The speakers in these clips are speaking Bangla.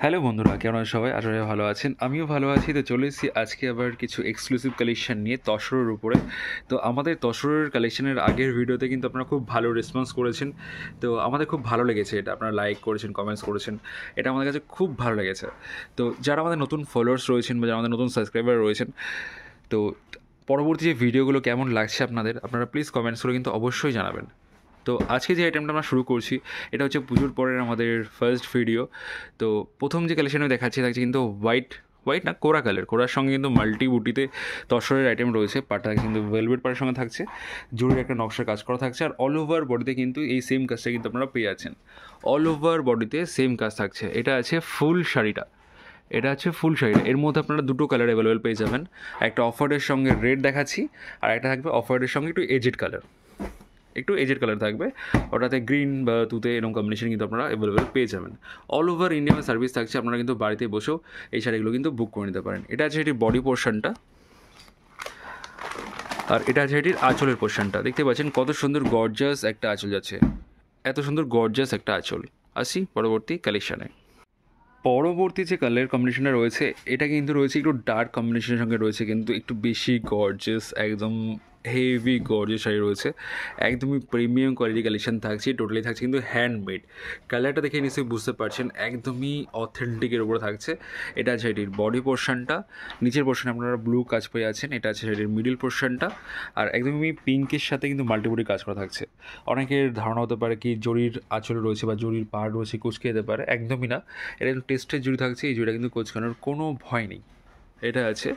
হ্যালো বন্ধুরা, কেমন আছেন সবাই? আশা করি ভালো আছেন। আমিও ভালো আছি। তো চলে এসেছি আজকে আবার কিছু এক্সক্লুসিভ কালেকশন নিয়ে তসরের উপরে। তো আমাদের তসরের কালেকশনের আগের ভিডিওতে কিন্তু আপনারা খুব ভালো রেসপন্স করেছেন। তো আমাদের খুব ভালো লেগেছে এটা। আপনারা লাইক করেছেন, কমেন্টস করেছেন। এটা আমাদের কাছে খুব ভালো লেগেছে। তো যারা আমাদের নতুন ফলোয়ার্স রয়েছেন বা যারা আমাদের নতুন সাবস্ক্রাইবার রয়েছেন, তো পরবর্তী যে ভিডিওগুলো কেমন লাগছে আপনারা প্লিজ কমেন্টস করে কিন্তু অবশ্যই জানাবেন। তো আজকে যে আইটেমটা আমরা শুরু করছি এটা হচ্ছে পুজোর পরের আমাদের ফার্স্ট ভিডিও। তো প্রথম যে কালেকশন আমি দেখাচ্ছি থাকছে কিন্তু হোয়াইট হোয়াইট না কোরা কালার, কোরার সঙ্গে কিন্তু মাল্টি বুটিতে তসরের আইটেম রয়েছে। পাটা কিন্তু ভেলভেট পাড়ের সঙ্গে থাকছে, জরির একটা নকশার কাজ করা থাকছে, আর অল ওভার বডিতে কিন্তু এই সেম কাজটা কিন্তু আপনারা পেয়ে যাচ্ছেন। অল ওভার বডিতে সেম কাজ থাকছে। এটা আছে ফুল শাড়িটা, এটা আছে ফুল শাড়িটা। এর মধ্যে আপনারা দুটো কালার অ্যাভেলেবেল পেয়ে যাবেন। একটা অফ হোয়াইটের সঙ্গে রেড দেখাচ্ছি, আর একটা থাকবে অফ হোয়াইটের সঙ্গে একটু এজেড কালার থাকবে, ওটাতে গ্রিন বা তুতে এরকম কম্বিনেশন কিন্তু আপনারা অ্যাভেলেবেল পেয়ে যাবেন। অল ওভার ইন্ডিয়ান সার্ভিস থাকছে, আপনারা কিন্তু বাড়িতে বসেও এই শাড়িগুলো কিন্তু বুক করে নিতে পারেন। এটা আছে এটির বডি পোর্শনটা, আর এটা আছে এটির আঁচলের পোর্শনটা। দেখতে পাচ্ছেন কত সুন্দর গর্জাস একটা আঁচল যাচ্ছে, এত সুন্দর গর্জাস একটা আঁচল। আসি পরবর্তী কালেকশানে। পরবর্তী যে কালার কম্বিনেশনটা রয়েছে এটা কিন্তু রয়েছে একটু ডার্ক কম্বিনেশনের সঙ্গে রয়েছে, কিন্তু একটু বেশি গর্জিয়াস, একদম হেভি গর্জিয়াস শাড়ি রয়েছে। একদমই প্রিমিয়াম কোয়ালিটি কালেকশন থাকছে, টোটালি থাকছে কিন্তু হ্যান্ডমেড। কালারটা দেখে নিশ্চয়ই বুঝতে পারছেন একদমই অথেন্টিকের উপরে থাকছে। এটা আছে এটির বডি পোর্শনটা, নিচের পোর্শনে আপনারা ব্লু কাজ পেয়ে আছেন। এটা আছে এটির মিডিল পোর্শনটা, আর একদমই পিঙ্কের সাথে কিন্তু মাল্টিপুটি কাজ করা থাকছে। অনেকের ধারণা হতে পারে কি জরির আঁচল রয়েছে বা জরির পাড় রয়েছে, কুচকে যেতে পারে। একদমই না, এটা কিন্তু টেস্টের জুড়ি থাকছে। এই জুড়িটা কিন্তু কোচকানোর কোনো ভয় নেই। এটা আছে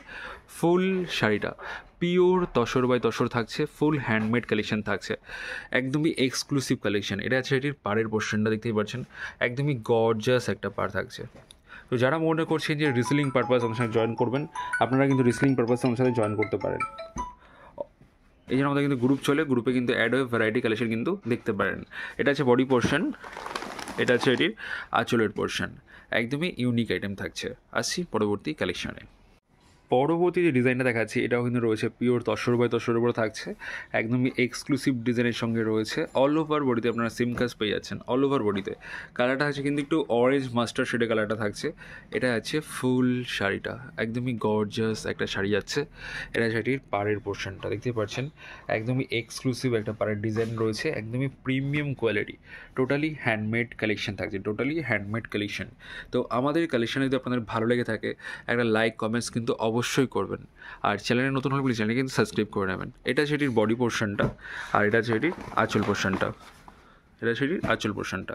ফুল শাড়িটা, পিওর তসর বাই তসর থাকছে, ফুল হ্যান্ডমেড কালেকশন থাকছে, একদমই এক্সক্লুসিভ কালেকশন। এটা আছে এটির পাড়ের পোর্শনটা, দেখতেই পাচ্ছেন একদমই গর্জাস একটা পাড় থাকছে। তো যারা মনে করছেন যে রিসেলিং পারপাস আমার সাথে জয়েন করবেন, আপনারা কিন্তু রিসেলিং পারপাস আমার সাথে জয়েন করতে পারেন। এই জন্য আমাদের কিন্তু গ্রুপ চলে, গ্রুপে কিন্তু অ্যাড হয়ে ভ্যারাইটি কালেকশন কিন্তু দেখতে পারেন। এটা আছে বডি পোর্শন, এটা হচ্ছে এটির আঁচলের পোর্শন। একদমই ইউনিক আইটেম থাকছে। আসছি পরবর্তী কালেকশানে। পরবর্তী যে ডিজাইনটা দেখাচ্ছি এটাও কিন্তু রয়েছে পিওর তসর বাই তসরের উপরে থাকছে, একদমই এক্সক্লুসিভ ডিজাইনের সঙ্গে রয়েছে। অল ওভার বডিতে আপনারা সিম কাজ পেয়ে যাচ্ছেন। অল ওভার বডিতে কালারটা আছে কিন্তু একটু অরেঞ্জ মাস্টার শেডের কালারটা থাকছে। এটা আছে ফুল শাড়িটা, একদমই গর্জাস একটা শাড়ি যাচ্ছে। এটা শাড়ির পাড়ের পোর্শনটা দেখতে পাচ্ছেন, একদমই এক্সক্লুসিভ একটা পাড়ের ডিজাইন রয়েছে, একদমই premium quality. Totally handmade collection থাকছে, টোটালি হ্যান্ডমেড কালেকশন। তো আমাদের কালেকশানে যদি আপনাদের ভালো লেগে থাকে একটা লাইক কমেন্টস কিন্তু অবশ্যই করবেন, আর চ্যানেলে নতুন হলে প্লিজ চ্যানেলকে কিন্তু সাবস্ক্রাইব করে নেবেন। এটা সেটির বডি পোর্শনটা, আর এটা সেটির আঁচল পোর্শনটা, এটা সেটির আঁচল পোর্শনটা।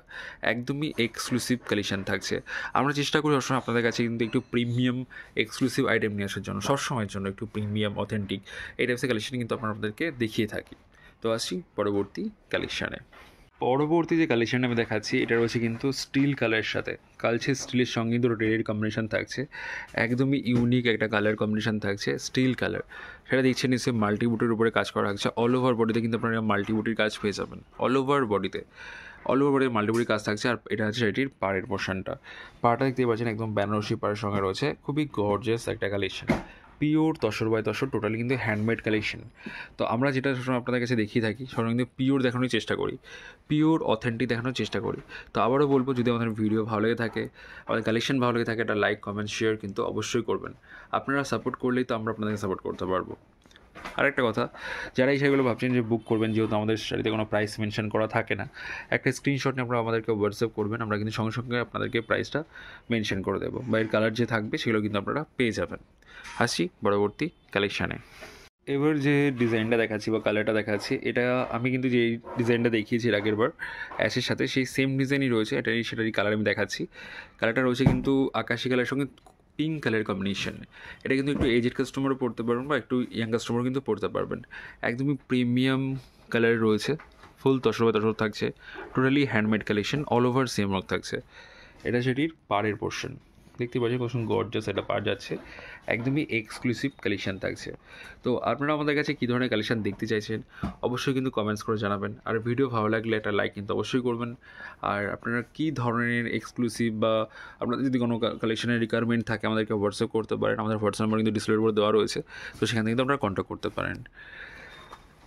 একদমই এক্সক্লুসিভ কালেকশন থাকছে। আমরা চেষ্টা করি সবসময় আপনাদের কাছে কিন্তু একটু প্রিমিয়াম এক্সক্লুসিভ আইটেম নিয়ে আসার জন্য, সবসময়ের জন্য একটু প্রিমিয়াম অথেন্টিক এই টাইপসের কালেকশন কিন্তু আপনাদেরকে দেখিয়ে থাকি। তো আসি পরবর্তী কালেকশানে। পরবর্তী যে কালেকশানটা আমি দেখাচ্ছি এটা রয়েছে কিন্তু স্টিল কালারের সাথে, কালচে স্টিলের সঙ্গে কিন্তু রেডের কম্বিনেশন থাকছে। একদমই ইউনিক একটা কালার কম্বিনেশন থাকছে, স্টিল কালার। সেটা দেখছেন নিশ্চয়ই মাল্টিবুটের উপরে কাজ করা থাকছে। অল ওভার বডিতে কিন্তু আপনারা মাল্টিবুটির কাজ পেয়ে যাবেন। অল ওভার বডিতে মাল্টিবুটির কাজ থাকছে। আর এটা হচ্ছে এটির পাড়ের পোর্শনটা, পাড়টা দেখতে পাচ্ছেন একদম বেনারসি পাড়ের সঙ্গে রয়েছে। খুবই গর্জিয়াস একটা collection, pure tussar by tussar, totally কিন্তু হ্যান্ডমেড কালেকশন। তো আমরা যেটা সবসময় আপনাদের কাছে দেখিয়ে থাকি সবসময় কিন্তু পিওর দেখানোর চেষ্টা করি, পিওর অথেন্টিক দেখানোর চেষ্টা করি। তো আবারও বলবো, যদি আমাদের ভিডিও ভালো লেগে থাকে, আমাদের কালেকশন ভালো লেগে থাকে, একটা লাইক কমেন্ট শেয়ার কিন্তু অবশ্যই করবেন। আপনারা সাপোর্ট করলেই তো আমরা আপনাদেরকে সাপোর্ট করতে পারবো। আরেকটা কথা, যারা এই শাড়িগুলো ভাবছেন যে বুক করবেন, যেহেতু আমাদের শাড়িতে কোনো প্রাইস মেনশন করা থাকে না, একটা স্ক্রিনশট নিয়ে আপনারা আমাদেরকে হোয়াটসঅ্যাপ করবেন, আমরা কিন্তু সঙ্গে সঙ্গে আপনাদেরকে প্রাইসটা মেনশন করে দেবো, বা এর কালার যে থাকবে সেগুলো কিন্তু আপনারা পেয়ে যাবেন। আসি পরবর্তী কালেকশানে। এবার যে ডিজাইনটা দেখাচ্ছি বা কালারটা দেখাচ্ছি, এটা আমি কিন্তু যেই ডিজাইনটা দেখিয়েছি এর আগের বার অ্যাশের সাথে, সেই সেম ডিজাইনই রয়েছে। সেটারই কালার আমি দেখাচ্ছি। কালারটা রয়েছে কিন্তু আকাশি কালারের সঙ্গে পিঙ্ক কালার কম্বিনেশন। এটা কিন্তু একটু এজেড কাস্টমারও পড়তে পারবেন বা একটু ইয়াং কাস্টমারও কিন্তু পড়তে পারবেন। একদমই প্রিমিয়াম কালার রয়েছে, ফুল তসর বা তসর থাকছে, totally handmade collection, all over same rock থাকছে। এটা সেটির পাড়ের পোর্শন, দেখতে পাচ্ছেন কত গর্জাস একটা পাড় যাচ্ছে, একদমই এক্সক্লুসিভ কালেকশান থাকছে। তো আপনারা আমাদের কাছে কী ধরনের কালেকশান দেখতে চাইছেন অবশ্যই কিন্তু কমেন্টস করে জানাবেন, আর ভিডিও ভালো লাগলে একটা লাইক কিন্তু অবশ্যই করবেন। আর আপনারা কী ধরনের এক্সক্লুসিভ বা আপনাদের যদি কোনো কালেকশানের রিকোয়ারমেন্ট থাকে আমাদেরকে হোয়াটসঅ্যাপ করতে পারেন। আমাদের হোয়াটসঅ্যাপ নাম্বার কিন্তু ডিসপ্লের উপর দেওয়া রয়েছে, তো সেখান থেকে কিন্তু আপনারা কন্ট্যাক্ট করতে পারেন।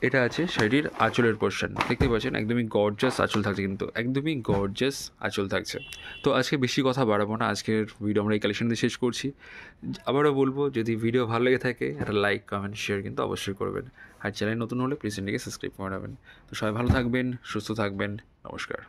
এটা আছে শাড়ির আঁচলের পোর্শন, দেখতে পাচ্ছেন একদমই গর্জাস আঁচল থাকছে, কিন্তু একদমই গর্জাস আঁচল থাকছে। তো আজকে বেশি কথা বাড়াবো না, আজকের ভিডিও আমরা এই কালেকশন দিয়ে শেষ করছি। আবারও বলবো, যদি ভিডিও ভালো লেগে থাকে একটা লাইক কমেন্ট শেয়ার কিন্তু অবশ্যই করবেন, আর চ্যানেল নতুন হলে প্লিজ চ্যানেলকে সাবস্ক্রাইব করে নেবেন। তো সবাই ভালো থাকবেন, সুস্থ থাকবেন, নমস্কার।